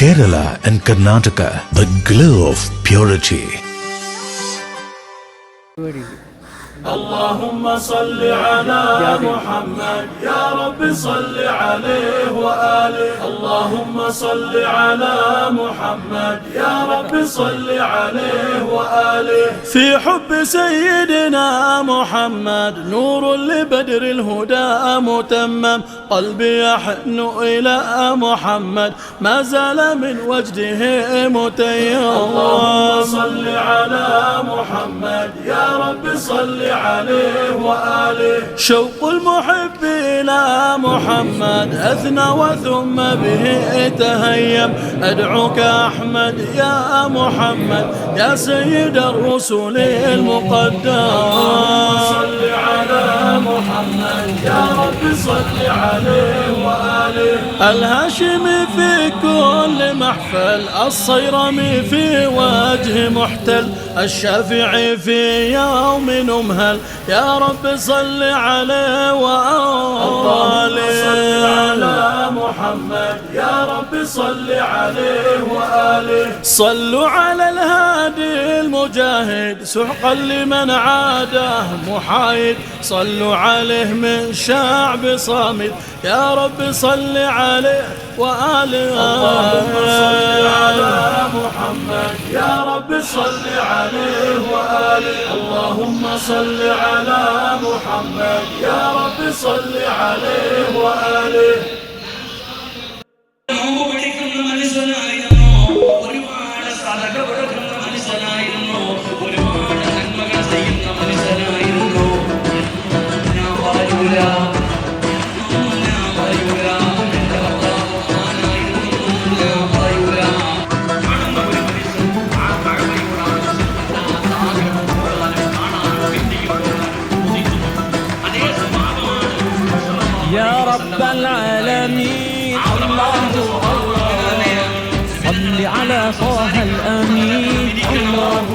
Kerala and Karnataka, the glow of purity. اللهم صل على محمد يا رب صل عليه وآله. اللهم صل على محمد يا رب صل عليه وآله. في حب سيدنا محمد نور لبدر الهدى متمم. قلبي يحن إلى محمد ما زال من وجده متيم. اللهم صل على محمد يا رب صل عليه وآله. شوق المحب إلى محمد أثنى وثم به تهيم. أدعوك أحمد يا محمد يا سيد الرسل المقدم. صل على محمد يا رب صل عليه وآله. الهاشمي في كل محفل، الصيرمي في وجه محتل، الشافعي في يوم نمهل. يا رب صل عليه وآله. صل على محمد يا رب صل عليه وآله. صلوا على الهادي المجاهد سحقا لمن عاده محايد. صلوا عليه من شعب صامد. يا رب صل عليه وآله. اللهم صل على محمد يا رب صل عليه وآله. اللهم صل على محمد يا رب صل عليه وآله. يا رب العالمين الله صل على طه الأمين الله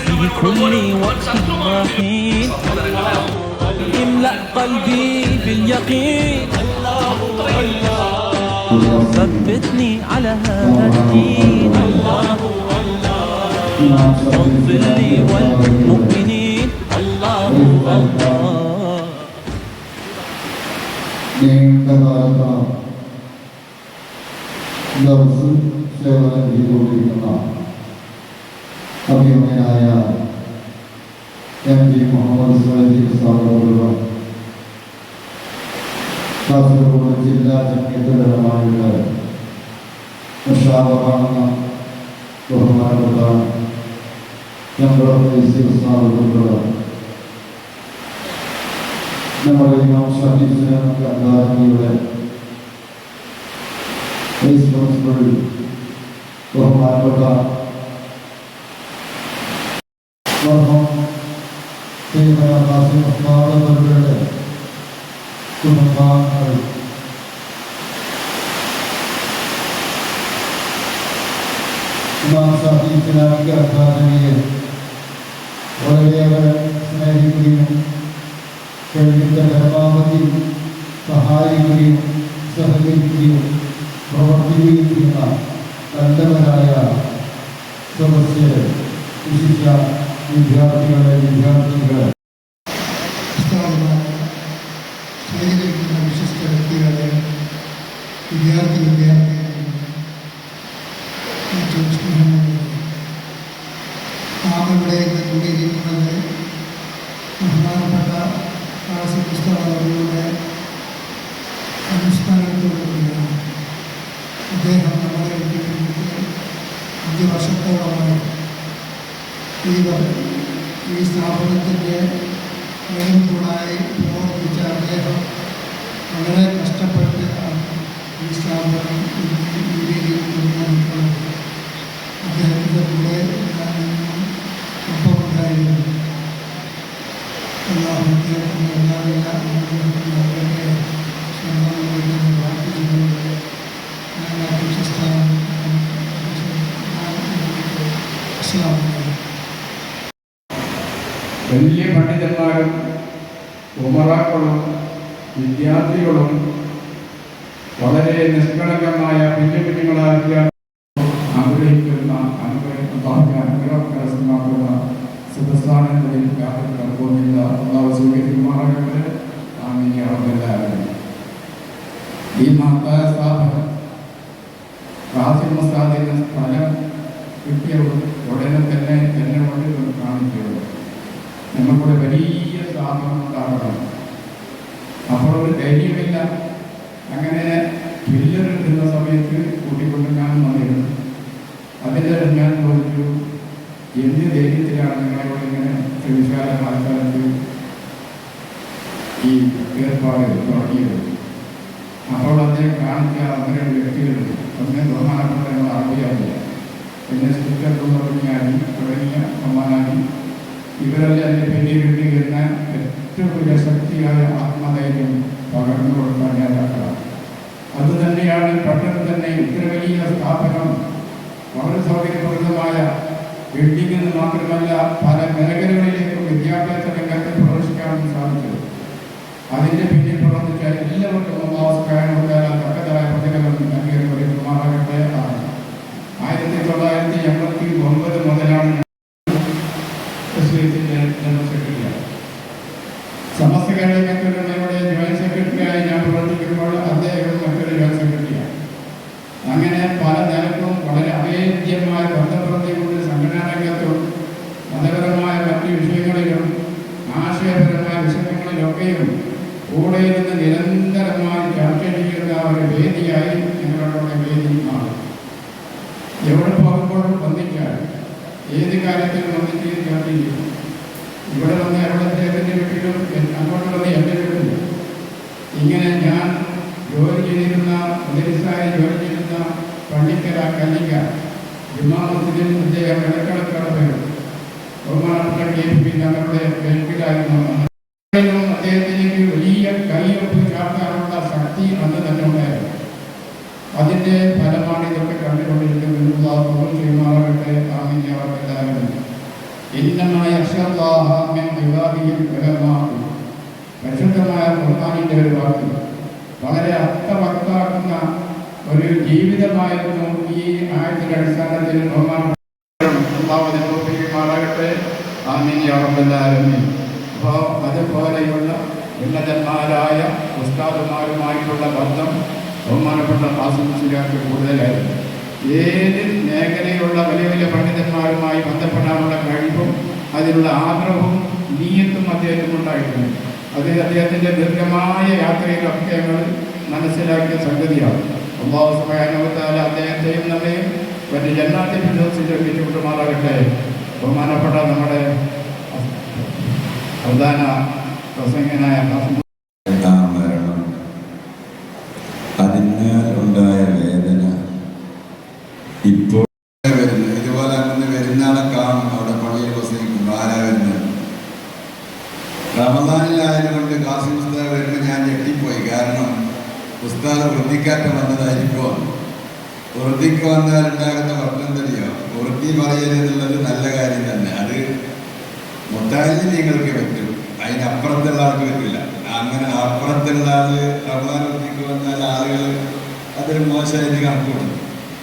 في كل وقت وحين. املأ قلبي باليقين ثبتني على هذا الدين. واغفر لي والمؤمنين الله നീണ്ടകാലത്താണ് ദർസ് സേവനം ചെയ്തുകൊണ്ടിരിക്കുന്ന അഭിമന്യനായ MD മുഹമ്മദ് സലീം സാഹിബ് കാസർഗോഡ് ജില്ലാ ജമീയത്തുലമായുടെ മുഷാവറാണെന്ന ബഹുമാനപ്പെട്ട സാഹിബ് നമ്മുടെ ഇമാം ഷാഫി അക്കാദമിയുടെ വൈസ് പ്രിൻസിപ്പൽ ബഹുമാനപ്പെട്ട അവരുടെ കുടുംബാംഗങ്ങൾ, ഇമാം ഷാഫി ഇസ്ലാമിക അക്കാദമിയെ വളരെയേറെ സ്നേഹിക്കുകയും കഴിവിൻ്റെ പരമാവധി സഹായിക്കുകയും സഹകരിക്കുകയും പ്രവർത്തിക്കുകയും ചെയ്യുന്ന നല്ലവരായ സദസ്യരെ, വിശിഷ്ട വിദ്യാർത്ഥികളെ, വിദ്യാർത്ഥികളെ, സ്വീകരിക്കുന്ന വിശിഷ്ട വ്യക്തികളെ, വിദ്യാർത്ഥികളെ നാം ഇവിടെ ഇന്ന് കൂടിയിരിക്കുന്നത് ബഹുമാനപ്പെട്ട പുസ്തകങ്ങളുടെ അനുസ്മരണത്തോടുകൂടിയാണ്. അദ്ദേഹം നമ്മളെ എത്തിക്കുന്നത് 5 വർഷത്തോളമായി ഈ സ്ഥാപനത്തിൻ്റെ മേൽക്കൂടായി പ്രവർത്തിച്ച അദ്ദേഹം വളരെ കഷ്ടപ്പെട്ട് ഈ സ്ഥാപനം ഈ രീതിയിൽ കൊണ്ടുവന്നിട്ടുള്ളത്. അദ്ദേഹത്തിൻ്റെ കൂടെ ഞാൻ ഒപ്പമുണ്ടായിരുന്നു. വലിയ പണ്ഡിതന്മാരും ഉമറാക്കളും വിദ്യാർത്ഥികളും വളരെ നിഷ്കളങ്കമായ കുഞ്ഞുങ്ങളാക്കിയ ആഗ്രഹിക്കുന്ന അനുഗ്രഹമാക്കുന്ന സുഖസ്ഥാനങ്ങളിൽ യാതൊരു തർക്കവുമില്ല. അള്ളാഹു സ്വീകരിക്കുമാറാകട്ടെ. ആമീൻ യാ റബ്ബൽ ആലമീൻ. ഈ മഹത്തായ സ്ഥാപനം ഖാസിം ഉസ്താദിന് സ്ഥലം കിട്ടിയ ഉടനെ തന്നെ എന്നെ കൊണ്ട് കാണിക്കുന്നത് നമുക്കൊരു വലിയ സ്ഥാപനം ഉണ്ടാകണം. അപ്പോൾ ഒരു ധൈര്യമില്ല. അങ്ങനെ പില്ലർ കിട്ടുന്ന സമയത്ത് കൂട്ടിക്കൊണ്ട് ഞാൻ വന്നിരുന്നു. അതിൻ്റെ ഞാൻ ചോദിച്ചു, എന്ത് ധൈര്യത്തിലാണ് നിങ്ങളോട് ഇങ്ങനെ വിശാലമായ സ്ഥലത്ത് ഈ ഏർപ്പാട് തുടങ്ങിയത്? അപ്പോൾ അദ്ദേഹം കാണിച്ച അങ്ങനെ വ്യക്തികളുണ്ട്. ഒന്ന് ബഹുമാനപ്പെട്ട അറിയാറില്ല, പിന്നെ സ്പീക്കർ തുടങ്ങിയാലും തുടങ്ങിയ ബഹുമാനാനി ഇവരെല്ലാം എൻ്റെ പിന്നീട് എന്ന ഏറ്റവും വലിയ ശക്തിയായ ആത്മധൈര്യം പകർന്നു കൊടുക്കാൻ നേതാക്കളാണ്. അതുതന്നെയാണ് പെട്ടെന്ന് തന്നെ ഇത്ര വലിയ സ്ഥാപനം വളരെ സൗകര്യപ്രദമായ ബിൽഡിംഗ് മാത്രമല്ല പല മേഖലകളിലേക്കും വിദ്യാഭ്യാസ രംഗത്ത് പ്രവേശിക്കാനും സാധിച്ചത്. അതിൻ്റെ പിന്നിൽ പ്രവർത്തിച്ച എല്ലാവർക്കും തക്കതായ പ്രതിഫലം നൽകിയമാറാകട്ടെ. 1989 മുതലാണ് ജനറൽ സെക്രട്ടറി. സമസ്ത കേരള കമ്മ്യൂണിറ്റിയുടെ ജോയിന്റ് സെക്രട്ടറിയായി ഞാൻ പ്രവർത്തിക്കുമ്പോൾ അദ്ദേഹം മറ്റൊരു ജോയിന്റ് സെക്രട്ടറിയാണ്. അങ്ങനെ പല നിലക്കും വളരെ അവേദ്യമായ ബന്ധപ്രവൃത്തികൊണ്ട് സംഘടനാ രംഗത്തും മതപരമായ മറ്റു വിഷയങ്ങളിലും ആശയപരമായ വിഷയങ്ങളിലൊക്കെയും കൂടെ നിന്ന് നിരന്തരമായി ചർച്ച ചെയ്യുന്ന ഒരു വേദിയായി ഞങ്ങളുടെ വേദി മാറും. എവിടെ പോകുമ്പോഴും വന്നിച്ചാൽ ഏത് കാര്യത്തിലും വന്നിട്ട് ചർച്ച ചെയ്യും. ഇവിടെ വന്ന് എവിടെ അദ്ദേഹത്തിൻ്റെ വീട്ടിലും അങ്ങോട്ട് വന്ന് എൻ്റെ വീട്ടിലും ഇങ്ങനെ ഞാൻ ജോലി ചെയ്തിരുന്ന മുദരിസായി ജോലി ചെയ്തിരുന്ന പള്ളിക്കര കല്ലിക്ക ജുമാ മസ്ജിദിൽ അദ്ദേഹം ഇടക്കിടക്കാണ് പേരും ബഹുമാനപ്പെട്ട KP ഞങ്ങളുടെ ബെൽക്കിലായിരുന്നു. അദ്ദേഹത്തിലേക്ക് വലിയ കൈയൊപ്പ് ചാർത്താനുള്ള ശക്തി അന്ന് തന്നെ ഉണ്ടായിരുന്നു. അതിൻ്റെ ഫലമാണ് ഇതൊക്കെ കണ്ടുകൊണ്ടിരിക്കുന്നത്. ചെയ്യുമാറാകട്ടെ. ആമീൻ യാ റബ്ബൽ ആലമീൻ. ഇന്നമായ പരിശുദ്ധമായ ഖുർആനിൻ്റെ ഒരു വാക്ക് വളരെ അർത്ഥവത്താക്കുന്ന ഒരു ജീവിതമായിരുന്നു ഈ ആയത്തിൻ്റെ അടിസ്ഥാനത്തിൽ ബഹുമാനമാകട്ടെ. ആമീൻ യാ റബ്ബൽ ആലമീൻ. അപ്പോൾ അതുപോലെയുള്ള ഉന്നതന്മാരായ ഉസ്താദുമാരുമായിട്ടുള്ള ബന്ധം ബഹുമാനപ്പെട്ട ഖാസിം മുസ്ലിയാർക്ക് കൂടുതലായിരുന്നു. ഏത് മേഖലയിലുള്ള വലിയ വലിയ പണ്ഡിതന്മാരുമായി ബന്ധപ്പെടാനുള്ള കഴിവും അതിനുള്ള ആഗ്രഹവും നീയത്തും അദ്ദേഹത്തിനുണ്ടായിട്ടുണ്ട്. അത് അദ്ദേഹത്തിൻ്റെ ദീർഘമായ യാത്രയിലൊക്കെ ഞങ്ങൾ മനസ്സിലാക്കിയ സംഗതിയാണ്. അല്ലാഹു സുബ്ഹാനഹു വ തആല അദ്ദേഹത്തെയും നമ്മയും മറ്റ് ജന്നാത്തിൽ ഫിർദൗസിലേക്ക് വിട്ടുമാറാകട്ടെ. ബഹുമാനപ്പെട്ട നമ്മുടെ പ്രധാന പ്രസംഗനായ മരണം, അതിനാൽ ഉണ്ടായ വേദന ഇപ്പോൾ വരുന്നു. ഇതുപോലെ അന്ന് വരുന്നാളെ കാണും അവിടെ പള്ളിയിൽ പ്രസംഗിക്കും. ആരാ വരുന്നത്? റമദാനിലായതുകൊണ്ട് ഖാസിം ഉസ്താദ് വരുമ്പോൾ ഞാൻ ഞെട്ടിപ്പോയി. കാരണം ഉസ്താദ് വൃത്തിക്കാറ്റം വന്നതായിരിക്കുമോ? വൃത്തിക്ക് വന്നാൽ ഉണ്ടാകുന്ന വർണ്ണം തന്നെയോ? വൃത്തി പറയലെന്നുള്ളത് നല്ല കാര്യം തന്നെ. അത് മുത്താലിങ്ങൾക്ക് പറ്റും, അതിനപ്പുറത്തുള്ള ആൾക്ക് പറ്റില്ല. അങ്ങനെ അപ്പുറത്തുള്ള ആള് റമദാൻ വൃത്തിക്ക് വന്നാൽ ആളുകൾ അതൊരു മോശമായിട്ട് കണക്കൂടും.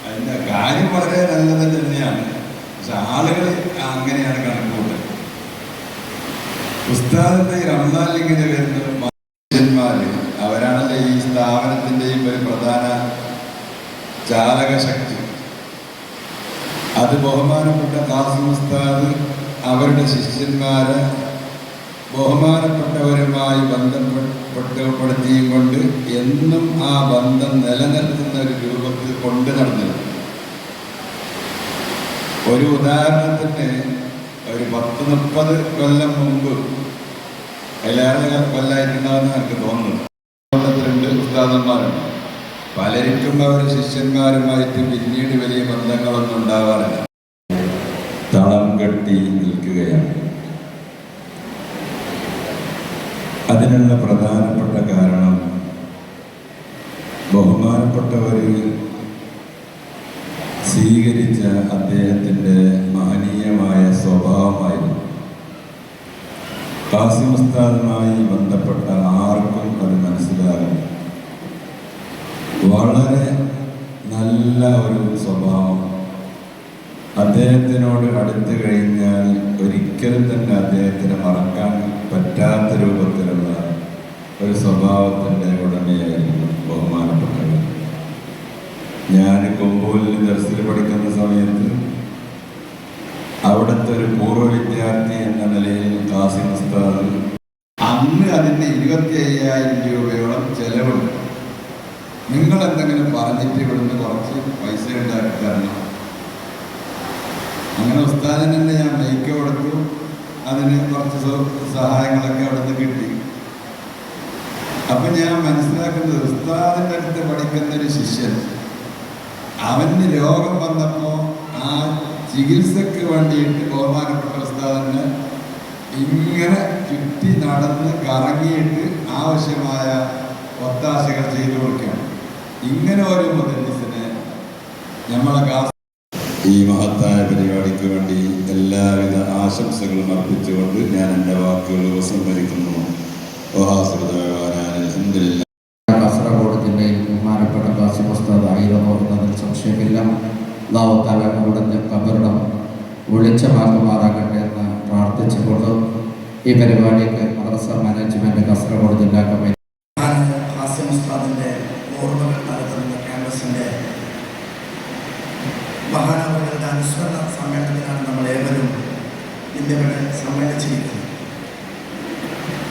അതിൻ്റെ കാര്യം വളരെ നല്ലത് തന്നെയാണ്, പക്ഷെ ആളുകൾ അങ്ങനെയാണ് കണക്കൂട്ടുന്നത്. ഉസ്താദിന്റെ റമദാനിൽ ഇങ്ങനെ വരുന്ന മനുഷ്യന്മാര് അവരാണല്ലോ ഈ സ്ഥാപനത്തിൻ്റെയും ഒരു പ്രധാന ചാലകശക്തി. അത് ബഹുമാനപ്പെട്ട ഖാസിം ഉസ്താദ് അവരുടെ ശിഷ്യന്മാരെ ബഹുമാനപ്പെട്ടവരുമായി ബന്ധപ്പെടുത്തിയും കൊണ്ട് എന്നും ആ ബന്ധം നിലനിർത്തുന്ന ഒരു രൂപത്തിൽ കൊണ്ടു നടന്നത്. ഒരു ഉദാഹരണത്തിന് ഒരു 10-30 കൊല്ലം മുമ്പ്, അതിലേറെ കൊല്ലമായിട്ടുണ്ടാവുന്ന എനിക്ക് തോന്നുന്നു, 2 ഉസ്താദന്മാരുണ്ട്. പലർക്കും അവർ ശിഷ്യന്മാരുമായിട്ട് പിന്നീട് വലിയ ബന്ധങ്ങളൊന്നും ഉണ്ടാവാറില്ല, തളം കെട്ടി നിൽക്കുകയാണ്. അതിനുള്ള പ്രധാനപ്പെട്ട കാരണം ബഹുമാനപ്പെട്ടവർ സ്വീകരിച്ച അദ്ദേഹത്തിൻ്റെ മഹനീയമായ സ്വഭാവമായിരുന്നു. ഖാസിം ഉസ്താദുമായി ബന്ധപ്പെട്ട ആർക്കും അത് മനസ്സിലാകും. വളരെ നല്ല ഒരു സ്വഭാവം. അദ്ദേഹത്തിനോട് അടുത്ത് കഴിഞ്ഞാൽ ഒരിക്കലും തന്നെ അദ്ദേഹത്തിന് മറക്കാൻ പറ്റാത്ത രൂപത്തിലുള്ള ഒരു സ്വഭാവത്തിൻ്റെ ഉടമയായിരുന്നു ബഹുമാനപ്പെട്ടത്. ഞാൻ കൊമ്പൂരിൽ ദർസിൽ പഠിക്കുന്ന സമയത്ത് അവിടുത്തെ ഒരു പൂർവ്വ വിദ്യാർത്ഥി എന്ന നിലയിൽ ഖാസിം ഉസ്താദ് അന്ന് അതിന് 25,000 രൂപയോളം ചെലവുണ്ട്. നിങ്ങൾ എന്തെങ്കിലും പറഞ്ഞിട്ട് ഇവിടുന്ന് കുറച്ച് പൈസ ഉണ്ടാക്കി തരണം. അങ്ങനെ ഉസ്താദിന് തന്നെ ഞാൻ മൈക്ക് കൊടുത്തു. അതിന് കുറച്ച് സഹായങ്ങളൊക്കെ അവിടുന്ന് കിട്ടി. അപ്പം ഞാൻ മനസ്സിലാക്കുന്നത് ഉസ്താദിൻ്റെ അടുത്ത് പഠിക്കുന്ന ഒരു ശിഷ്യൻ, അവന് രോഗം വന്നപ്പോൾ ആ ചികിത്സക്ക് വേണ്ടിയിട്ട് ബഹുമാനപ്പെട്ട ഉസ്താദിനെ ഇങ്ങനെ ചുറ്റി നടന്ന് കറങ്ങിയിട്ട് ആവശ്യമായ ഒത്താശകൾ ചെയ്തു കൊടുക്കുകയാണ്. ഇങ്ങനെ ഒരു മുദരിസിനെ നമ്മളെ ഈ മഹത്തായ പരിപാടിക്ക് വേണ്ടി എല്ലാവിധ ആശംസകളും അർപ്പിച്ചുകൊണ്ട് ഞാൻ എൻ്റെ വാക്കുകൾ ഉപസംഹരിക്കുന്നു. കാസർഗോഡ് ജില്ലയിൽ ബഹുമാനപ്പെട്ട ഖാസിം ഉസ്താദ് ആയിരുന്നു എന്നതിൽ സംശയമില്ല. അല്ലാഹു തആല അവിടുത്തെ ഖബറിടം വെളിച്ചമാക്കുമാറാകട്ടെ എന്ന് പ്രാർത്ഥിച്ചുകൊണ്ട് ഈ പരിപാടിക്ക് മദ്രസ മാനേജ്മെന്റ് കാസർഗോഡ് ജില്ലാ കമ്മിറ്റി ഖാസിം ഉസ്താദിൻ്റെ ഓർമ്മകൾ നടത്തുന്ന ക്യാമ്പസിൻ്റെ മഹാനവറുകളുടെ അനുസ്മരണ സമ്മേളനത്തിലാണ് നമ്മളേവരും ഇന്നിവിടെ സമ്മേളിച്ചിരിക്കുന്നത്.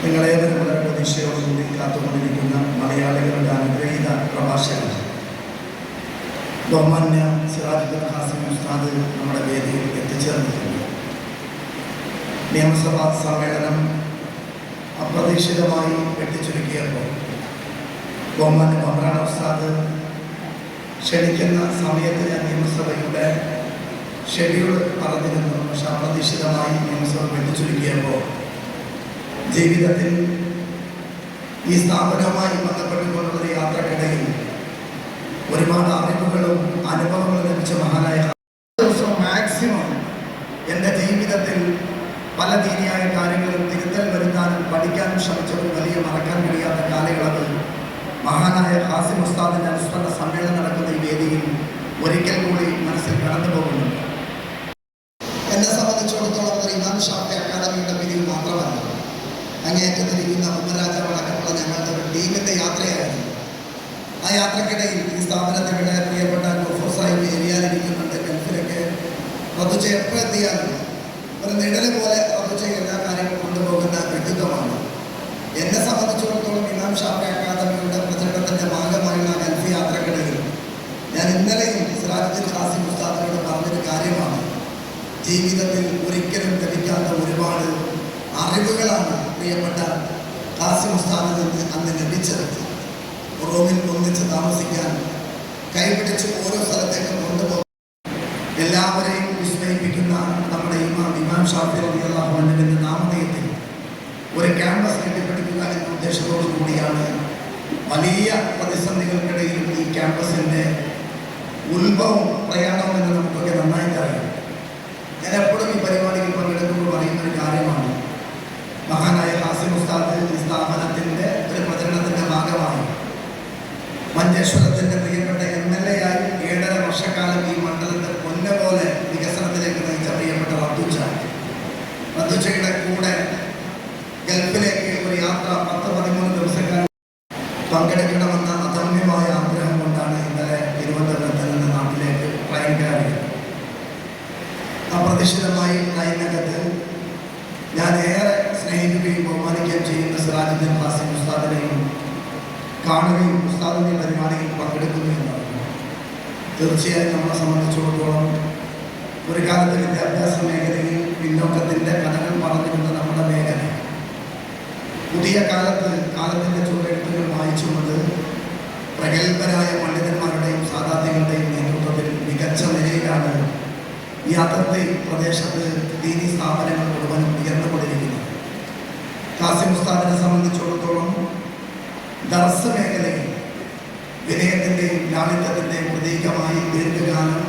നിങ്ങളേവരും വളരെ പ്രതീക്ഷയോടുകൂടി കാത്തുകൊണ്ടിരിക്കുന്ന മലയാളികളുടെ അനുഗ്രഹീത പ്രഭാഷകൻ ബഹുമാന്യ സിറാജുദ്ദീൻ ഖാസിം ഉസ്താദ് നമ്മുടെ വേദിയിൽ എത്തിച്ചേർന്നിട്ടുണ്ട്. നിയമസഭാ സമ്മേളനം അപ്രതീക്ഷിതമായി വെട്ടിച്ചുരുക്കിയപ്പോൾ ബഹുമാന്യ മൗലാന ഉസ്താദ് ക്ഷണിക്കുന്ന സമയത്ത് ഞാൻ നിയമസഭയുടെ ഷെഡ്യൂൾ പറഞ്ഞിരുന്നു. പക്ഷെ അപ്രതീക്ഷിതമായി നിയമസഭ വെട്ടിച്ചുരുക്കിയപ്പോൾ ജീവിതത്തിൽ ഈ സ്ഥാപനവുമായി ബന്ധപ്പെട്ടുകൊണ്ടുള്ള യാത്രക്കിടയിൽ ഒരുപാട് അറിവുകളും അനുഭവങ്ങളും ലഭിച്ച മഹാനായ ദിവസം മാക്സിമം എൻ്റെ ജീവിതത്തിൽ പല ദീനിയായ കാര്യങ്ങളും തിരുത്തൽ വരുത്താനും പഠിക്കാനും ശ്രമിച്ച ഒരു വലിയ മറക്കാൻ കഴിയാത്ത കാലയളവ് മഹാനായ ഖാസിം ഉസ്താദിൻ്റെ അനുസ്മരണ സമ്മേളനം നടക്കുന്ന ഈ വേദിയിൽ ഒരിക്കൽ കൂടി മനസ്സിൽ കടന്നു പോകുന്നുണ്ട്. എന്നെ സംബന്ധിച്ചിടത്തോളം ഒരു ഇമാം ഷാഫി അക്കാദമിയുടെ പിരിവ് മാത്രമല്ല, അങ്ങേയറ്റത്തിരിക്കുന്ന ഉമ്മരാജാവടക്കമുള്ള ഞങ്ങളുടെ ഒരു ടീമിൻ്റെ യാത്രയായിരുന്നു. ആ യാത്രക്കിടയിൽ ഈ സ്ഥാപനത്തിവിടെ പ്രിയപ്പെട്ട ഗഫൂർ സാഹിബ് എരിയാനിരിക്കുന്നുണ്ട്. ഗൾഫിലൊക്കെ റദ്ദുചെ എപ്പോൾ എത്തിയാലും ഒരു നിഴല് പോലെ റദ്ദുചെ എല്ലാ കാര്യങ്ങളും കൊണ്ടുപോകുന്ന വ്യക്തിത്വമാണ്. എന്നെ സംബന്ധിച്ചിടത്തോളം ഇമാം ഷാഫി അക്കാദമിയുടെ പ്രചരണത്തിൻ്റെ ഭാഗമായുള്ള ഗൾഫ് യാത്രക്കിടയിൽ ഞാൻ ഇന്നലെയും സിറാജുദ്ദീൻ ഖാസിം ഉസ്താദിനോട് പറഞ്ഞൊരു കാര്യമാണ്, ജീവിതത്തിൽ ഒരിക്കലും ലഭിക്കാത്ത ഒരുപാട് അറിവുകളാണ് പ്രിയപ്പെട്ട ഖാസിം ഉസ്താദിൽ നിന്ന് അന്ന് ലഭിച്ചത്. റോമിൽ ഒന്നിച്ച് താമസിക്കാൻ കൈപിടിച്ച് ഓരോ സ്ഥലത്തേക്കും കൊണ്ടുപോകും. എല്ലാവരെയും വിസ്മയിപ്പിക്കുന്ന നമ്മുടെ ഇമാം ഷാഫി റളിയല്ലാഹു അൻഹുവിന്റെ നാമധേയത്തിൽ ഒരു ക്യാമ്പസ് കെട്ടിപ്പിടിക്കുക എന്ന ഉദ്ദേശത്തോടു കൂടിയാണ് വലിയ പ്രതിസന്ധികൾക്കിടയിൽ ഈ ക്യാമ്പസിൻ്റെ ഉത്ഭവം പ്രയാണം എന്ന് നമുക്കൊക്കെ നന്നായിട്ട് അറിയാം. ഞാൻ എപ്പോഴും ഈ പരിപാടിയിൽ പങ്കെടുക്കുമ്പോൾ പറയുന്നൊരു കാര്യമാണ്, മഹാനായ ഖാസിം ഉസ്താദ് ഈ സ്ഥാപനത്തിൻ്റെ ഒരു പ്രചരണത്തിൻ്റെ ഭാഗമായി മഞ്ചേശ്വരത്തിൻ്റെ പ്രിയപ്പെട്ട MLA ആയി 7.5 വർഷക്കാലം ഈ മണ്ഡലത്തെ പൊന്ന പോലെ വികസനത്തിലേക്ക് നയിച്ച പ്രിയപ്പെട്ട റദ്ദുച്ചയുടെ കൂടെ ഗൾഫിലേക്ക് ഒരു യാത്ര 10-13 ദിവസക്കാലം പങ്കെടുക്കണമെന്ന അദമ്യമായ ആഗ്രഹം കൊണ്ടാണ് ഇന്നലെ തിരുവനന്തപുരത്ത് നിന്ന് നാട്ടിലേക്ക് ട്രെയിൻ കയറിയത്. അപ്രതീക്ഷിതമായി ട്രെയിനകത്ത് ഞാൻ ഏറെ സ്നേഹിക്കുകയും ബഹുമാനിക്കുകയും ചെയ്യുന്ന സിറാജുദ്ദീൻ ഖാസിം ഉസ്താദിനെയും കാണുകയും ഉസ്താദിൻ്റെ പരിപാടിയിൽ പങ്കെടുക്കുകയും ഉണ്ടായിരുന്നു. തീർച്ചയായും നമ്മളെ സംബന്ധിച്ചിടത്തോളം ഒരു കാലത്ത് വിദ്യാഭ്യാസ മേഖലയിൽ പിന്നോക്കത്തിൻ്റെ കഥകൾ പറഞ്ഞിരുന്ന നമ്മുടെ മേഖല പുതിയ കാലത്തിൻ്റെ ചുവടെഴുത്തുകൾ വായിച്ചുകൊണ്ട് പ്രഗത്ഭരായ പണ്ഡിതന്മാരുടെയും സാധാത്യങ്ങളുടെയും നേതൃത്വത്തിൽ മികച്ച നിലയിലാണ് ഈ അതിർത്തി പ്രദേശത്ത് ദീനി സ്ഥാപനങ്ങൾ മുഴുവനും ഉയർന്നുകൊണ്ടിരിക്കുന്നത്. ഖാസിം ഉസ്താദിനെ സംബന്ധിച്ചിടത്തോളം ദർസ് മേഖലയിൽ വിനയത്തിൻ്റെയും ലാളിത്യത്തിൻ്റെയും പ്രതീകമായി ദീർഘകാലം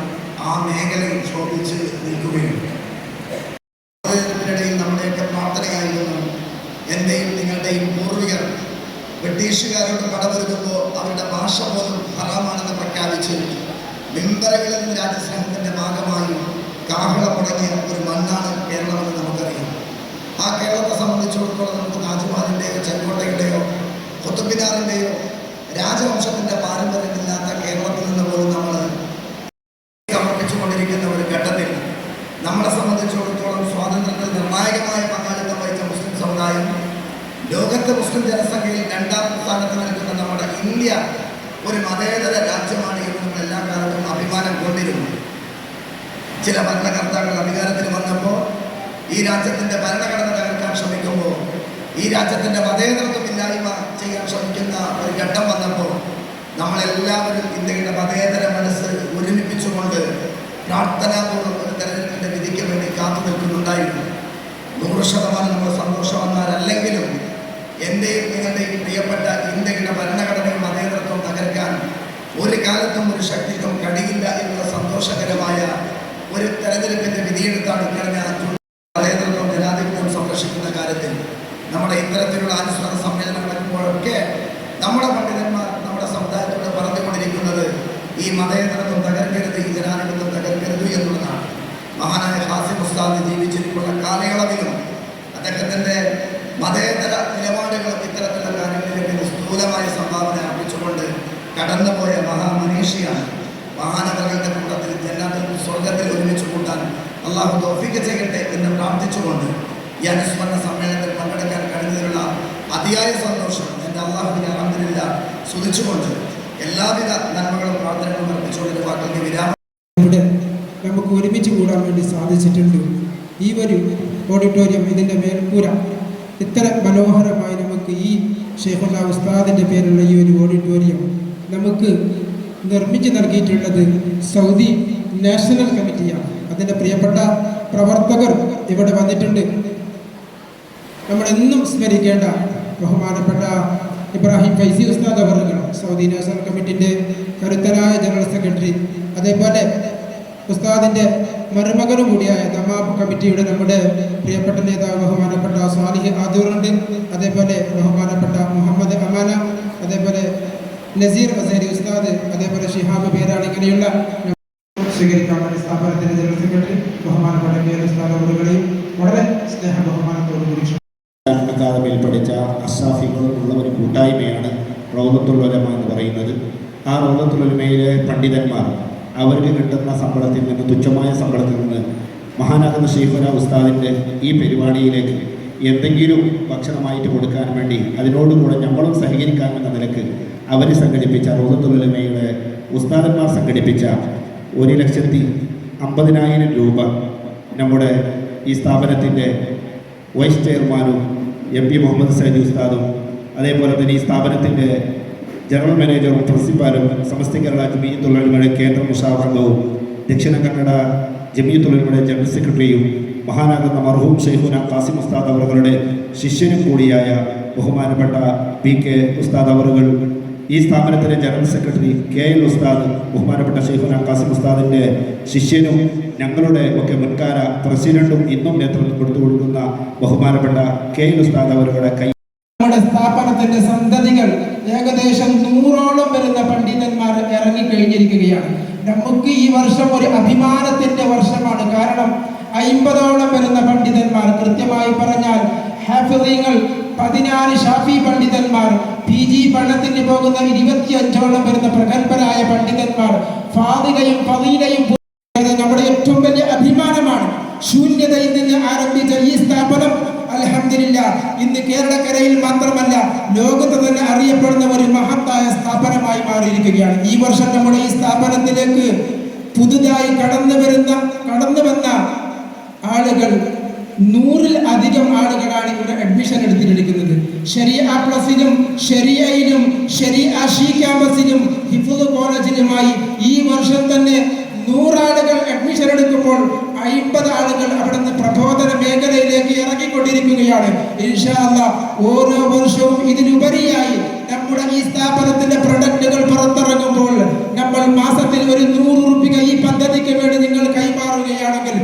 ആ മേഖലയിൽ ശോഭിച്ച് നിൽക്കുകയും ഇതിനിടയിൽ നമ്മുടെയൊക്കെ പ്രാർത്ഥനയായിരുന്നു എൻ്റെയും നിങ്ങളുടെയും പൂർവികർ ബ്രിട്ടീഷുകാരോട് കടപൊരുതുമ്പോൾ അവരുടെ ഭാഷ പോലും ഹറാമാണെന്ന് പ്രഖ്യാപിച്ച് മെമ്പറുകളിൽ നിന്ന് രാജ്യസ്നേഹത്തിൻ്റെ ഭാഗമായി കാഹളം മുടങ്ങിയ ഒരു മണ്ണാണ് കേരളമെന്ന് നമുക്കറിയാം. ആ കേരളത്തെ സംബന്ധിച്ചിടത്തോളം നമുക്ക് താജ്മഹലിൻ്റെയോ ചെങ്കോട്ടയുടെയോ കുത്തബ്മിനാറിൻ്റെയോ രാജവംശത്തിൻ്റെ പാരമ്പര്യമില്ലാത്ത കേരളത്തിൽ നിന്ന് പോലും നമ്മൾ സമർപ്പിച്ചുകൊണ്ടിരിക്കുന്ന ഒരു ഘട്ടത്തിൽ നമ്മളെ സംബന്ധിച്ചിടത്തോളം സ്വാതന്ത്ര്യത്തിൽ നിർണായകമായ പങ്കാളിത്തം വഹിച്ച മുസ്ലിം സമുദായം, ലോകത്തെ മുസ്ലിം ജനസംഖ്യയിൽ 2ാം സ്ഥാനത്ത് നിൽക്കുന്ന നമ്മുടെ ഇന്ത്യ ഒരു മതേതര രാജ്യമാണ് എന്ന് നമ്മൾ എല്ലാ കാലത്തും അഭിമാനം കൊണ്ടിരുന്നു. ചില ഭരണകർത്താക്കൾ അധികാരത്തിൽ വന്നപ്പോൾ ഈ രാജ്യത്തിൻ്റെ ഭരണഘടന തകർക്കാൻ ശ്രമിക്കുമ്പോൾ, ഈ രാജ്യത്തിൻ്റെ മതേതരത്വമില്ലായ്മ ചെയ്യാൻ ശ്രമിക്കുന്ന ഒരു ഘട്ടം വന്നപ്പോൾ നമ്മളെല്ലാവരും ഇന്ത്യയുടെ മതേതര മനസ്സ് ഒരുമിപ്പിച്ചുകൊണ്ട് പ്രാർത്ഥനാപൂർവ്വം ഒരു തെരഞ്ഞെടുപ്പിൻ്റെ വിധിക്ക് വേണ്ടി കാത്തു നിൽക്കുന്നുണ്ടായിരുന്നു. 100% നമ്മൾ സന്തോഷവാന്മാരല്ലെങ്കിലും എൻ്റെയും നിങ്ങളുടെയും പ്രിയപ്പെട്ട ഇന്ത്യയുടെ ഭരണഘടനയും മതേതരത്വം തകർക്കാൻ ഒരു കാലത്തും ഒരു ശക്തിക്കും കഴിയില്ല എന്നുള്ള സന്തോഷകരമായ ഒരു തെരഞ്ഞെടുപ്പിൻ്റെ വിധിയെടുത്താണ് ഇക്കഴിഞ്ഞ മതേതരത്വം ജനാധിപത്യം സംരക്ഷിക്കുന്ന കാര്യത്തിൽ നമ്മുടെ ഇത്തരത്തിലുള്ള അനുസ്മരണ സമ്മേളനം നടക്കുമ്പോഴൊക്കെ നമ്മുടെ പണ്ഡിതന്മാർ നമ്മുടെ സമുദായത്തോട് പറഞ്ഞുകൊണ്ടിരിക്കുന്നത് ഈ മതേതരത്വം തകർക്കരുത്, ഈ ജനാധിപത്യം തകർക്കരുത് എന്നുള്ളതാണ്. മഹാനായ ഹാസിം ഉസ്താദ് ജീവിച്ചിരിക്കുന്ന കാലയളവിലും അദ്ദേഹത്തിൻ്റെ മതേതര നിലപാടുകളും ഇത്തരത്തിലുള്ള കാര്യങ്ങളിലേക്ക് സ്ഥൂലമായ സംഭാവന അർപ്പിച്ചുകൊണ്ട് കടന്നുപോയ മഹാമനീഷിയാണ്. മഹാനവകളുടെ കൂട്ടത്തിൽ ജന്നാത്തിൽ സ്വർഗത്തിൽ ഒരുമിച്ച് കൂട്ടാൻ അള്ളാഹു തൗഫീഖ് ചെയ്യട്ടെ എന്ന് പ്രാർത്ഥിച്ചുകൊണ്ട് ഈ അനുസ്മരണ സമ്മേളനത്തിൽ പങ്കെടുക്കാൻ കഴിഞ്ഞതിലുള്ള അതിയായ സന്തോഷം എൻ്റെ അള്ളാഹുവിനെ അൽഹംദുലില്ലാ സ്തുതിച്ചുകൊണ്ട് എല്ലാവിധ നന്മകളും പ്രാർത്ഥനകളും അർപ്പിച്ചുകൊണ്ട് വാക്കിന്റെ വിരാമം നമുക്ക് ഒരുമിച്ച് കൂടാൻ വേണ്ടി സാധിച്ചിട്ടുണ്ട്. ഈ ഒരു ഓഡിറ്റോറിയം, ഇതിൻ്റെ മേൽക്കൂര ഇത്ര മനോഹരമായി നമുക്ക് ഈ ഷെയ്ഖുന ഉസ്താദിൻ്റെ പേരുള്ള ഈ ഒരു ഓഡിറ്റോറിയം നമുക്ക് നിർമ്മിച്ച് നൽകിയിട്ടുള്ളത് സൗദി നാഷണൽ കമ്മിറ്റിയാണ്. അതിൻ്റെ പ്രിയപ്പെട്ട പ്രവർത്തകർ ഇവിടെ വന്നിട്ടുണ്ട്. നമ്മളെന്നും സ്മരിക്കേണ്ട ബഹുമാനപ്പെട്ട ഇബ്രാഹിം ഫൈസി ഉസ്താദ് അവറുകൾ, സൗദി നാഷണൽ കമ്മിറ്റിൻ്റെ കരുത്തനായ ജനറൽ സെക്രട്ടറി, അതേപോലെ ഉസ്താദിൻ്റെ മരുമകനും കൂടിയായ ദമാം കമ്മിറ്റിയുടെ നമ്മുടെ പ്രിയപ്പെട്ട നേതാവ് ബഹുമാനപ്പെട്ട സ്വാലിഹ് ആദൂറുണ്ട്, അതേപോലെ ബഹുമാനപ്പെട്ട മുഹമ്മദ് അമാന, അതേപോലെ നസീർ അസേരി ഉസ്താദ്, അതേപോലെ ഷിഹാബ് പേരാണ്. ഇങ്ങനെയുള്ള സ്വീകരിക്കാൻ വേണ്ടി സ്ഥാപനത്തിൻ്റെ ജനറൽ സെക്രട്ടറി ബഹുമാനപ്പെട്ട കെ ഉസ്താദ് അവറുകളെയും വളരെ സ്നേഹ ബഹുമാനത്തോടു കൂടി അക്കാദമിയിൽ പഠിച്ച അസ്സാഫികളുള്ള ഒരു കൂട്ടായ്മയാണ് റൗദത്തുൽ ഉലമ എന്ന് പറയുന്നത്. ആ റൗദത്തുൽ ഉലമയിലെ പണ്ഡിതന്മാർ അവർക്ക് കിട്ടുന്ന ശമ്പളത്തിൽ നിന്ന്, തുച്ഛമായ ശമ്പളത്തിൽ നിന്ന് മഹാനാകുന്ന ഷെയ്ഖുന ഉസ്താദിൻ്റെ ഈ പരിപാടിയിലേക്ക് എന്തെങ്കിലും ഭക്ഷണമായിട്ട് കൊടുക്കാൻ വേണ്ടി അതിനോടുകൂടെ നമ്മളും സഹകരിക്കാമെന്ന നിലക്ക് അവർ സംഘടിപ്പിച്ച റൗദത്തുൽ ഉലമയുടെ ഉസ്താദന്മാർ സംഘടിപ്പിച്ച 1,50,000 രൂപ നമ്മുടെ ഈ സ്ഥാപനത്തിൻ്റെ വൈസ് ചെയർമാനും MP മുഹമ്മദ് സൈദി ഉസ്താദും, അതേപോലെ തന്നെ ഈ സ്ഥാപനത്തിൻ്റെ ജനറൽ മാനേജറും പ്രിൻസിപ്പാലും, സമസ്ത കേരള ജമിയത്തുൽ ഉലമയുടെ കേന്ദ്ര മുഷാവറംഗവും, ദക്ഷിണ കന്നഡ ജമിയത്തുൽ ഉലമയുടെ ജനറൽ സെക്രട്ടറിയും, മഹാനാകുന്ന മർഹൂം ഷെയ്ഖുന ഖാസിം ഉസ്താദ് അവറുകളുടെ ശിഷ്യനും കൂടിയായ ബഹുമാനപ്പെട്ട PK ഉസ്താദ് അവറുകൾ, ഈ സ്ഥാപനത്തിലെ ജനറൽ സെക്രട്ടറി KL ഉസ്താദ്, ബഹുമാനപ്പെട്ട ഷെയ്ഖുന ഖാസിം ഉസ്താദിൻ്റെ ശിഷ്യനും ഞങ്ങളുടെ ഒക്കെ മുൻകാല പ്രസിഡന്റും ഇന്നും നേതൃത്വം കൊടുത്തുകൊടുക്കുന്ന ബഹുമാനപ്പെട്ട KL ഉസ്താദ് അവരുടെ കൈ നമ്മുടെ സ്ഥാപനത്തിന്റെ സന്തതികൾ ഏകദേശം 100ഓളം വരുന്ന പണ്ഡിതന്മാർ ഇറങ്ങിക്കഴിഞ്ഞിരിക്കുകയാണ്. നമുക്ക് ഈ വർഷം ഒരു അഭിമാനത്തിന്റെ വർഷമാണ്. കാരണം 50ഓളം വരുന്ന പണ്ഡിതന്മാർ, കൃത്യമായി പറഞ്ഞാൽ ഹാഫിളീങ്ങൾ 14 ഷാഫി പണ്ഡിതന്മാർ, PG പഠനത്തിന് പോകുന്ന 25ഓളം വരുന്ന പ്രഗത്ഭരായ പണ്ഡിതന്മാർ, ഫാദിലയും ഫദീലയും നമ്മുടെ ഏറ്റവും വലിയ അഭിമാനമാണ്. ശൂന്യതയിൽ നിന്ന് ആരംഭിച്ച ഈ സ്ഥാപനം അൽഹംദുലില്ലാ ഇന്ന് കേരളക്കരയിൽ മാത്രമല്ല ലോകത്ത് തന്നെ അറിയപ്പെടുന്ന ഒരു മഹത്തായ സ്ഥാപനമായി മാറിയിരിക്കുകയാണ്. ഈ വർഷം നമ്മുടെ ഈ സ്ഥാപനത്തിലേക്ക് പുതുതായി കടന്നു വന്ന ആളുകൾ 100-ൽ-അധികം ആളുകളാണ് ഇവിടെ അഡ്മിഷൻ എടുത്തിരിക്കുന്നത്. ശരിയ പ്ലസിലും ശരിയയിലും ശരിയ ഷീ ക്യാമ്പസിലും ഹിഫ്ള് കോളേജിലുമായി ഈ വർഷം തന്നെ 100 ആളുകൾ അഡ്മിഷൻ എടുക്കുമ്പോൾ 50 ആളുകൾ അവിടുന്ന് പ്രബോധന മേഖലയിലേക്ക് ഇറങ്ങിക്കൊണ്ടിരിക്കുകയാണ്. ഇൻഷാ അല്ലാഹ് ഓരോ വർഷവും ഇതിലുപരിയായി നമ്മുടെ ഈ സ്ഥാപനത്തിന്റെ പ്രൊഡക്റ്റുകൾ പുറത്തിറങ്ങുമ്പോൾ നമ്മൾ മാസത്തിൽ ഒരു 100 രൂപ ഈ പദ്ധതിക്ക് വേണ്ടി നിങ്ങൾ കൈമാറുകയാണെങ്കിൽ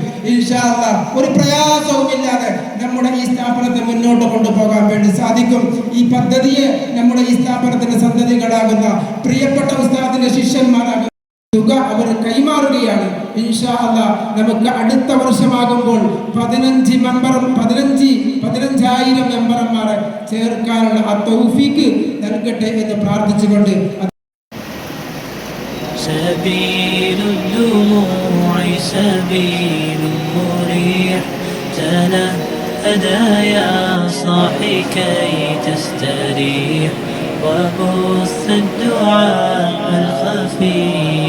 ഇൻഷാ അല്ലാഹ് ഒരു പ്രയാസവുമില്ലാതെ നമ്മുടെ ഈ സ്ഥാപനത്തെ മുന്നോട്ട് കൊണ്ടുപോകാൻ വേണ്ടി സാധിക്കും. ഈ പദ്ധതിയെ നമ്മുടെ ഈ സ്ഥാപനത്തിന്റെ സന്തതികളാകുന്ന പ്രിയപ്പെട്ട ഉസ്താദിന്റെ ശിഷ്യന്മാരാകുന്ന തുക അവർ കൈമാറുകയാണ്. ഇൻഷാ അല്ലാഹ് നമുക്ക് അടുത്ത വർഷമാകുമ്പോൾ 15,000 മെമ്പർമാരെ ചേർക്കാനുള്ള ആ തൗഫീക്ക് നൽകട്ടെ എന്ന് പ്രാർത്ഥിച്ചുകൊണ്ട് سبيل الدموع سبيل مريح تنهدى يا صاحي كي تستريح وبث الدعاء الخفي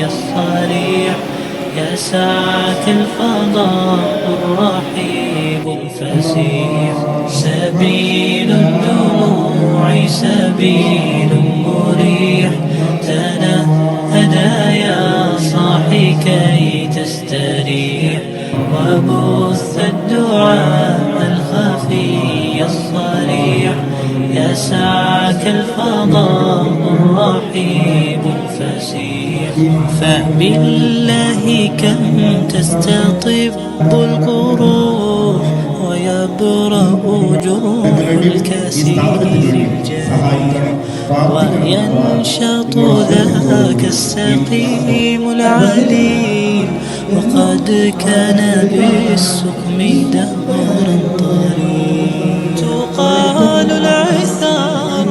الصريح يسعك الفضاء الرحيب الفسيح سبيل الدموع سبيل مريح تنهدى يا صاحي كي تستريح وبث الدعاء الخفي الصريح يسعك الفضاء الرحيب الفسيح فبالله كم تستطب القروح ويبرأ جروح الكسير وينشط ذاك السقيم العليم وقد كان بالسقم دهرا طريق تقال العثار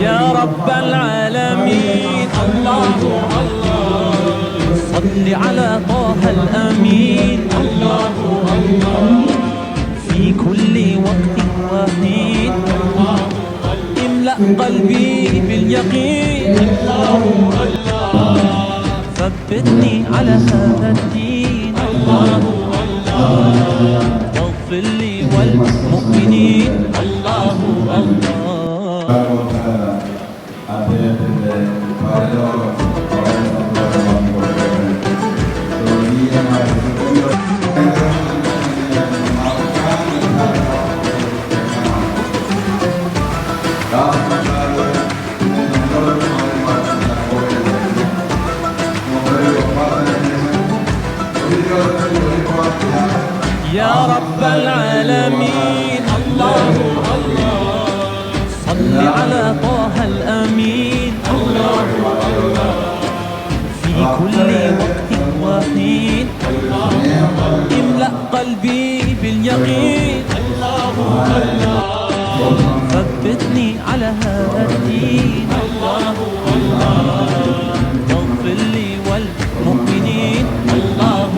يا رب العالمين الله صل على طه الأمين الله في كل وقت وحين املأ قلبي باليقين ثبتني على هذا الدين واغفر لي والمؤمنين الله അദ്ദേഹത്തിൻ്റെ പരലോക يا رب العالمين الله صل على طه الأمين الله في كل وقت وحين املأ قلبي باليقين ثبتني على هذا الدين واغفر لي والمؤمنين الله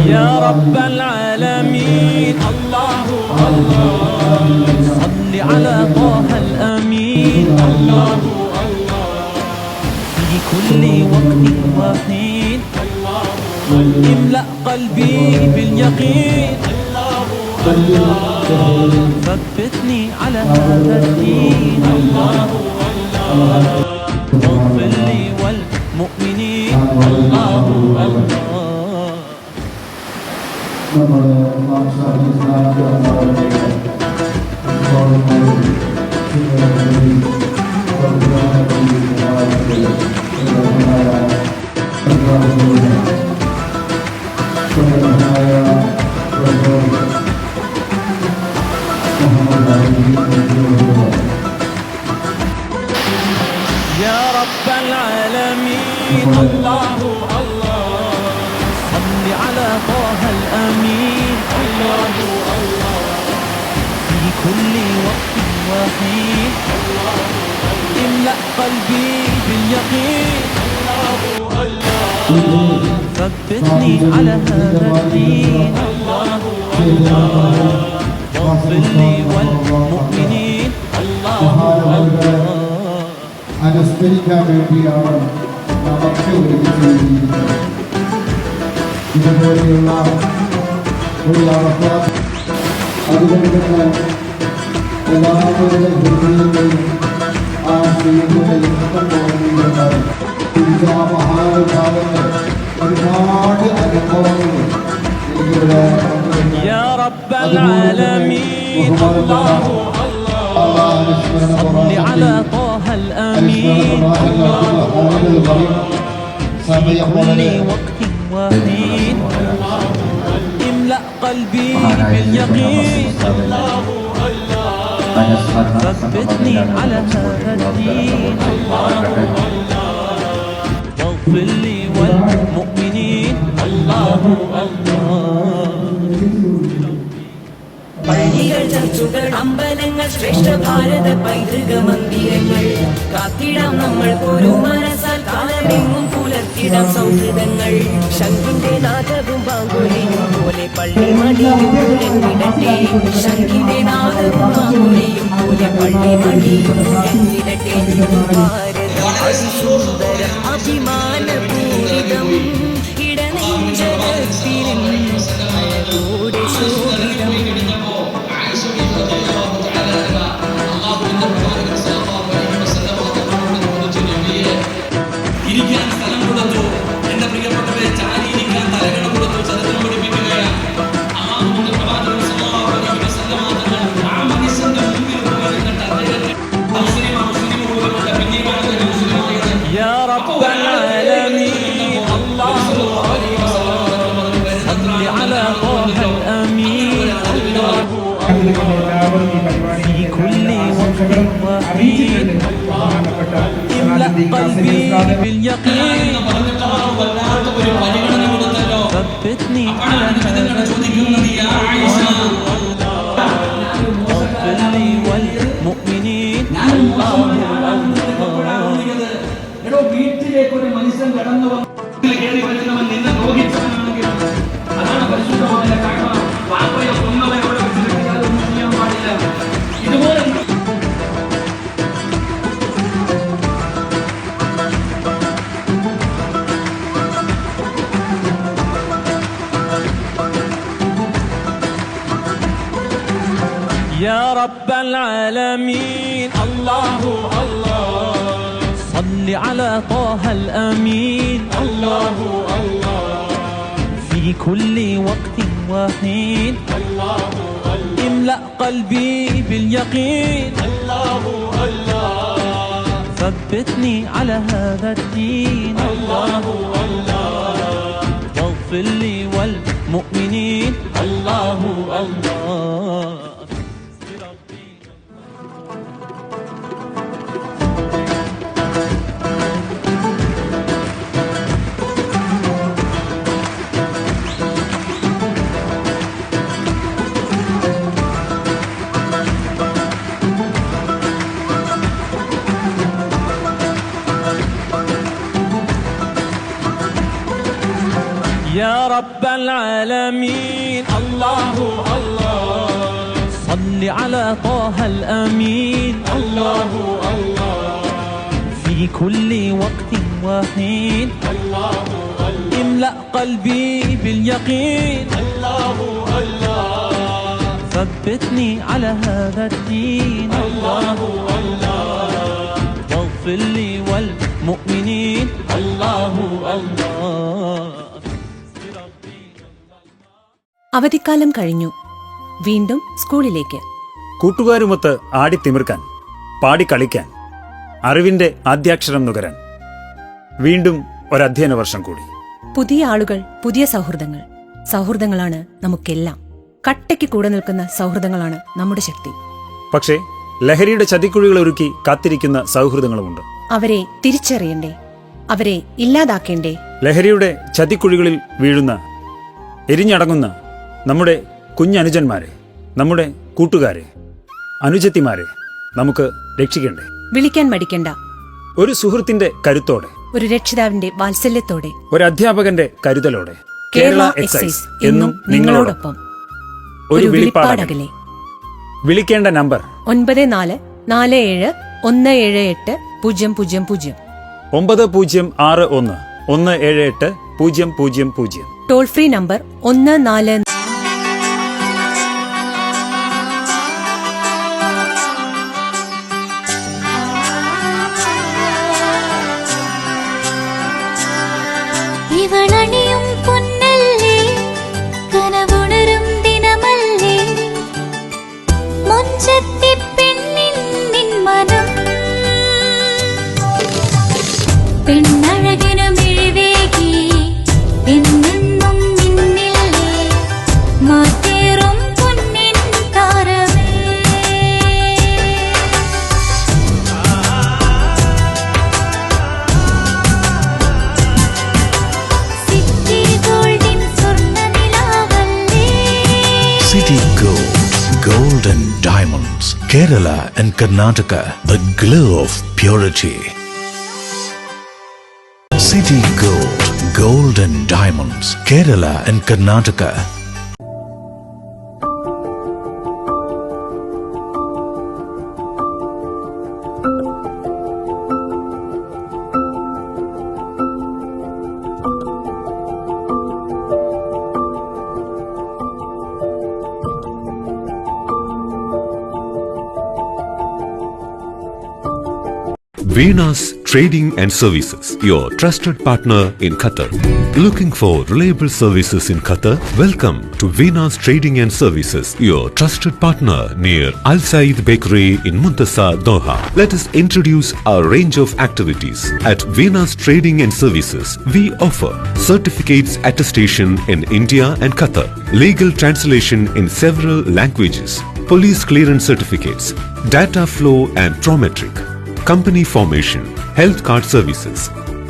يا رب العالمين الله صل على طه الأمين الله في كل وقت وحين املأ قلبي باليقين ثبتني على هذا الدين واغفر لي والمؤمنين الله يا رب العالمين الله صل على طه الأمين الله في كل وقت وحين املأ قلبي باليقين ثبتني على هذا الدين الله الله واغفر لي والمؤمنين الله الله അനുസ്മരിക്കാൻ വേണ്ടിയാണ് നമുക്ക് ഒരുമിച്ചിരിക്കുന്നത്. ഇതുപോലെയുള്ള ഒരു അവസ്ഥ അതുകൊണ്ട് തന്നെ എല്ലാവരുടെ ഹൃദയങ്ങളിലും ആ സ്ത്രീകളുടെ ഇഷ്ടം തോന്നുന്നുണ്ടായി. ആ മഹാനുഭാവങ്ങൾ ഒരുപാട് അനുഭവങ്ങൾ എനിക്കിവിടെ يا رب العالمين الله صل على طه الأمين في كل وقت وحين املأ قلبي باليقين ثبتني على هذا الدين واغفر لي والمؤمنين الله الله പള്ളികൾ ചർച്ചുകൾ അമ്പലങ്ങൾ ശ്രേഷ്ഠ ഭാരത പൈതൃക മന്ദിരങ്ങൾ കാത്തിടാം നമ്മൾ ഒരു മനസ്സാൽ കാലമെങ്ങും പുലർത്തിടാം സൗഹൃദങ്ങൾ ശംഖിന്റെ നാദവും ബാങ്കുലിയും പോലെ പള്ളി മണിയും മുഴങ്ങിടട്ടെ ശംഖിന്റെ നാദവും ബാങ്കുലിയും പോലെ പള്ളി മണിയും മുഴങ്ങിടട്ടെ സുന്ദരം അഭിമാനപൂരിതം ഇടനെഞ്ചകത്തിലും അഴകോടെ ശോഭിതം ഇരിക്കാൻ സ്ഥലം കൊടുത്തു. എന്റെ പ്രിയപ്പെട്ടവരെ ചാരിയിരിക്കാൻ തലകണ കൊടുത്തു. ചരിത്രം പഠിപ്പിക്കുകയാണ്. ആ മനുഷ്യന്റെ മുമ്പിൽ പോയി നിന്നിട്ട് അദ്ദേഹത്തെ മുസ്ലിം പോലുമുള്ള പിന്നീടാണ് മുസ്ലിമായത്. يا رب العالمين الله صل على طه الأمين الله في كل وقت وحين املأ قلبي باليقين ثبتني على هذا الدين واغفر لي والمؤمنين الله എടോ, വീട്ടിലേക്ക് ഒരു മനുഷ്യൻ കടന്നു കയറി വരുന്നവൻ നിന്നെ ദ്രോഹിച്ചവനാണെങ്കിൽ അതാണ് പരിശുദ്ധമായ കഅബ. വാപ്പയെ കൊന്നവൻ അവിടെ വെച്ചിട്ട് അതൊന്നും ചെയ്യാൻ പാടില്ല. ഇതുപോലെ يا رب العالمين الله الله صل على طه الأمين الله الله في كل وقت وحين الله املأ قلبي باليقين الله الله ثبتني على هذا الدين الله الله واغفر لي والمؤمنين الله الله يا رب العالمين الله الله صل على طه الأمين الله الله في كل وقت وحين الله املأ قلبي باليقين الله الله ثبتني على هذا الدين الله الله واغفر لي والمؤمنين الله الله അവധിക്കാലം കഴിഞ്ഞു. വീണ്ടും സ്കൂളിലേക്ക്. കൂട്ടുകാരുമൊത്ത് ആടിത്തിമിർക്കാൻ, പാടിക്കളിക്കാൻ, അറിവിന്റെ ആദ്യാക്ഷരം നുകരാൻ. വീണ്ടും ഒരധ്യയന വർഷം കൂടി. പുതിയ ആളുകൾ, പുതിയ സൗഹൃദങ്ങൾ. സൗഹൃദങ്ങളാണ് നമുക്കെല്ലാം. കട്ടയ്ക്ക് കൂടെ നിൽക്കുന്ന സൗഹൃദങ്ങളാണ് നമ്മുടെ ശക്തി. പക്ഷേ ലഹരിയുടെ ചതിക്കുഴികൾ ഒരുക്കി കാത്തിരിക്കുന്ന സൗഹൃദങ്ങളുമുണ്ട്. അവരെ തിരിച്ചറിയണ്ടേ? അവരെ ഇല്ലാതാക്കേണ്ടേ? ലഹരിയുടെ ചതിക്കുഴികളിൽ വീഴുന്ന, എരിഞ്ഞടങ്ങുന്ന നമ്മുടെ കുഞ്ഞനുജന്മാരെ, നമ്മുടെ കൂട്ടുകാരെ, അനുജത്തിമാരെ നമുക്ക് രക്ഷിക്കണ്ടേ? വിളിക്കാൻ മടിക്കണ്ട. ഒരു സുഹൃത്തിന്റെ കരുത്തോടെ, ഒരു രക്ഷിതാവിന്റെ വാത്സല്യത്തോടെ, ഒരു അധ്യാപകന്റെ കരുതലോടെ കേരള എക്സൈസ് എന്നും നിങ്ങളോടൊപ്പം. ഒരു വിളിപ്പാടകലെ. വിളിക്കേണ്ട നമ്പർ 9447178000 9061178000. Toll free number 14. ഇവളണിയും പൊന്നല്ലേ, കനവുണരും ദിനമല്ലേ, മൊഞ്ചത്തി പെണ്ണിൻ നിൻ മനം, പെണ്ണഴകിനു മിഴിവേകി എന്നെന്നും നിന്നില്ലേ, മാറ്റേറും പൊന്നിൻ താരമേ. സിറ്റി ഗോൾഡിൻ സ്വർണ്ണനിലാവല്ലേ, City Gold, Gold and Diamonds, Kerala and Karnataka, the glow of purity. City Gold, Gold and Diamonds, Kerala and Karnataka. Venus Trading and Services, your trusted partner in Qatar. Looking for reliable services in Qatar? Welcome to Venus Trading and Services, your trusted partner near Al Said Bakery in Muntasa, Doha. Let us introduce our range of activities. At Venus Trading and Services, we offer certificates attestation in India and Qatar, legal translation in several languages, police clearance certificates, data flow and Prometric, company formation, health card services.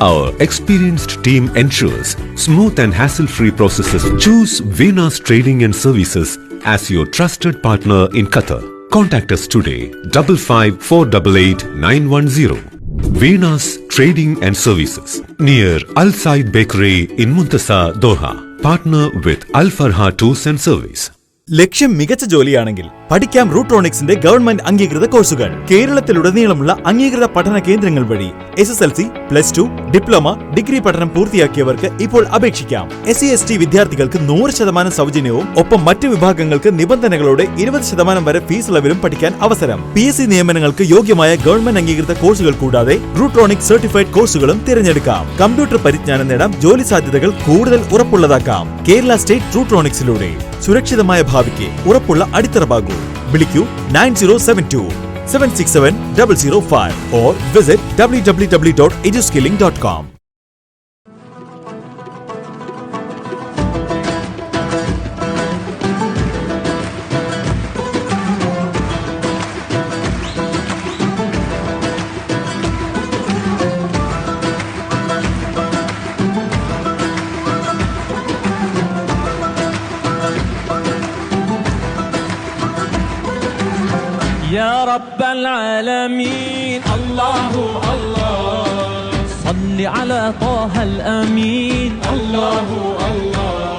Our experienced team ensures smooth and hassle-free processes. Choose Venus Trading and Services as your trusted partner in Qatar. Contact us today, 55488910. Venus Trading and Services, near Al Said Bakery in Muntasa, Doha. Partner with Al Farha Tours and Service. ലക്ഷ്യം മികച്ച ജോലിയാണെങ്കിൽ പഠിക്കാം റൂട്രോണിക്സിന്റെ government അംഗീകൃത കോഴ്സുകൾ. കേരളത്തിലുടനീളമുള്ള അംഗീകൃത പഠന കേന്ദ്രങ്ങൾ വഴി SSLC, +2, diploma, degree പഠനം പൂർത്തിയാക്കിയവർക്ക് ഇപ്പോൾ അപേക്ഷിക്കാം. SC/ST വിദ്യാർത്ഥികൾക്ക് 100% സൗജന്യവും ഒപ്പം മറ്റ് വിഭാഗങ്ങൾക്ക് നിബന്ധനകളോടെ 20% വരെ ഫീസ് ഇളവിലും പഠിക്കാൻ അവസരം. PSC നിയമനങ്ങൾക്ക് യോഗ്യമായ ഗവൺമെന്റ് അംഗീകൃത കോഴ്സുകൾ കൂടാതെ റൂട്രോണിക്സ് സർട്ടിഫൈഡ് കോഴ്സുകളും തിരഞ്ഞെടുക്കാം. കമ്പ്യൂട്ടർ പരിജ്ഞാനം നേടാം, ജോലി സാധ്യതകൾ കൂടുതൽ ഉറപ്പുള്ളതാക്കാം. കേരള സ്റ്റേറ്റ് റൂട്രോണിക്സിലൂടെ സുരക്ഷിതമായ ഭാവിക്ക് ഉറപ്പുള്ള അടിത്തറ. വിളിക്കൂ 9072-767-005 or visit www.eduskilling.com. يا رب العالمين الله الله صل على طه الأمين الله الله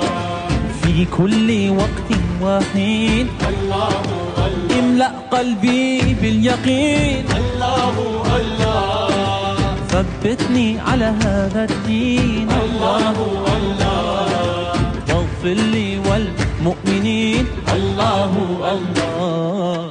في كل وقت وحين الله الله املأ قلبي باليقين الله الله ثبتني على هذا الدين الله الله واغفر لي والمؤمنين الله الله.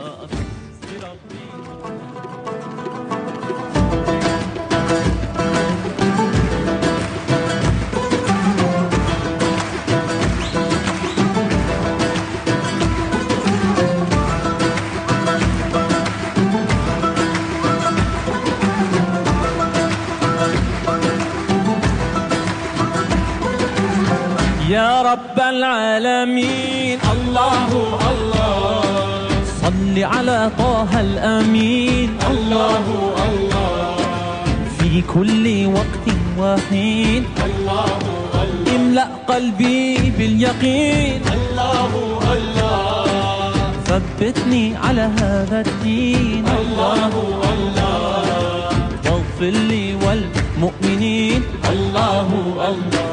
يا رب العالمين الله الله صل على طه الأمين الله الله في كل وقت وحين الله الله املأ قلبي باليقين الله الله ثبتني على هذا الدين الله الله واغفر لي والمؤمنين الله